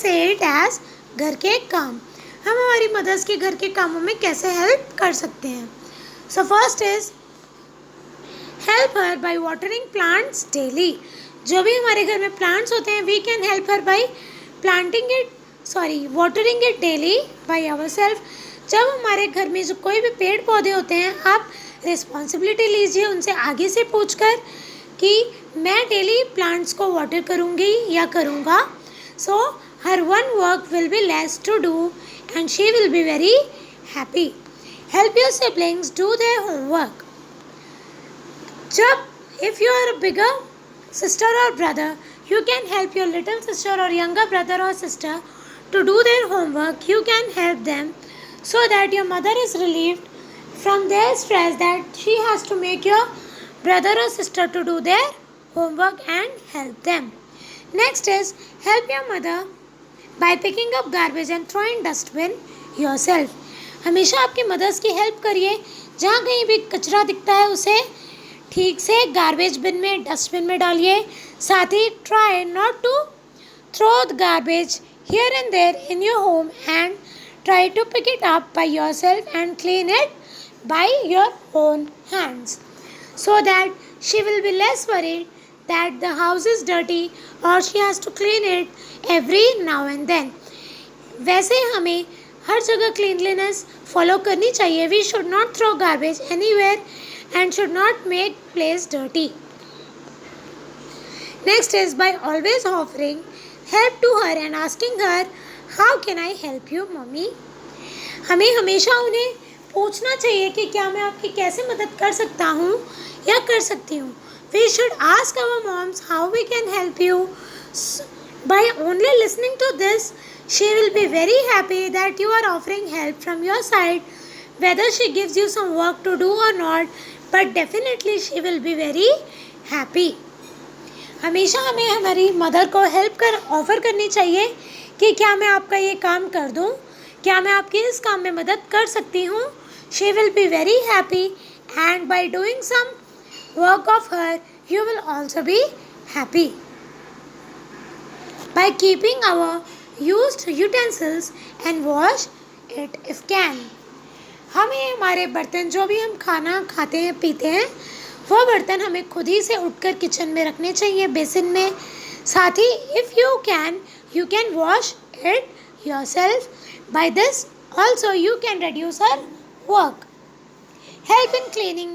से it as घर के काम। हम हमारी मदर्स के घर के कामों में कैसे हेल्प कर सकते हैं। So first is help her by watering plants daily. जो भी हमारे घर में प्लांट्स होते हैं we can help her by watering it daily by our self. जब हमारे घर में जो कोई भी पेड़ पौधे होते हैं आप रिस्पॉन्सिबिलिटी लीजिए उनसे आगे से पूछकर कि मैं डेली प्लांट्स को वाटर करूँगी या करूँगा। सो her one work will be less to do and she will be very happy. Help your siblings do their homework. If you are a bigger sister or brother, you can help your little sister or younger brother or sister to do their homework. You can help them so that your mother is relieved from their stress that she has to make your brother or sister to do their homework and help them. Next is help your mother by picking up garbage and throwing dustbin yourself. हमेशा आपकी mother's की help करिए। जहाँ कहीं भी कचरा दिखता है उसे ठीक से गार्बेज बिन में डस्टबिन में डालिए। साथ ही try not to throw the garbage here and there in your home and try to pick it up by yourself and clean it by your own hands so that she will be less worried that the house is dirty or she has to clean it every now and then. वैसे हमें हर जगह cleanliness follow करनी चाहिए. We should not throw garbage anywhere and should not make place dirty. Next is by always offering help to her and asking her, how can I help you, mommy? हमें हमेशा उन्हें पूछना चाहिए कि क्या मैं आपकी कैसे मदद कर सकता हूँ या कर सकती हूँ. We should ask our moms how we can help you. By only listening to this, she will be very happy that you are offering help from your side. Whether she gives you some work to do or not, but definitely she will be very happy. हमेशा हमें हमारी mother को help offer करनी चाहिए कि क्या मैं आपका ये काम कर दूँ, क्या मैं आपकी इस काम में मदद कर सकती हूँ. She will be very happy and by doing some work of her you will also be happy. By keeping our used utensils and wash it if can. हमें हमारे बर्तन जो भी हम खाना खाते हैं पीते हैं वो बर्तन हमें खुद ही से उठकर किचन में रखने चाहिए बेसिन में. साथ ही if you can wash it yourself. By this also you can reduce her work. Help in cleaning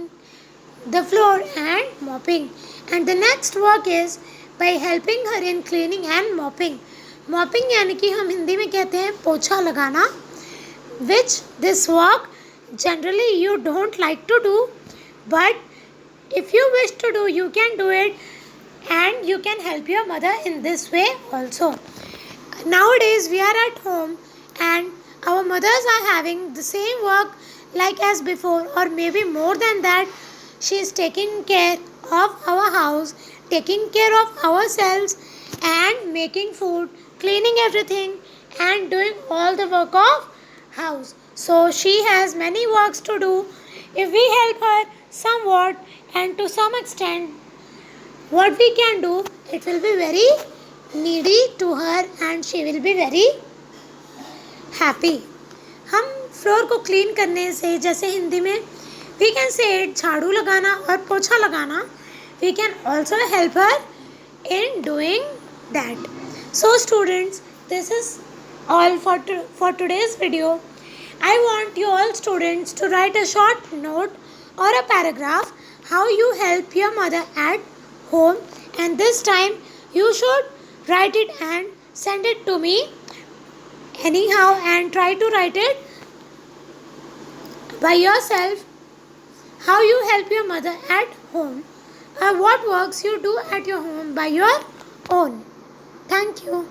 the floor and mopping. And the next work is by helping her in cleaning and mopping. Mopping यानी कि हम हिंदी में कहते हैं पोछा लगाना. Which this work generally you don't like to do, but if you wish to do you can do it and you can help your mother in this way also. Nowadays we are at home and our mothers are having the same work like as before or maybe more than that. She is taking care of our house, taking care of ourselves and making food, cleaning everything and doing all the work of house. So she has many works to do. If we help her somewhat and to some extent what we can do, it will be very needy to her and she will be very happy. हम floor को clean करने से जैसे हिंदी में we can say it झाड़ू लगाना और पोछा लगाना. We can also help her in doing that. So students, this is all for today's video. I want you all students to write a short note or a paragraph how you help your mother at home, and this time you should write it and send it to me anyhow and try to write it by yourself how you help your mother at home or what works you do at your home by your own. Thank you.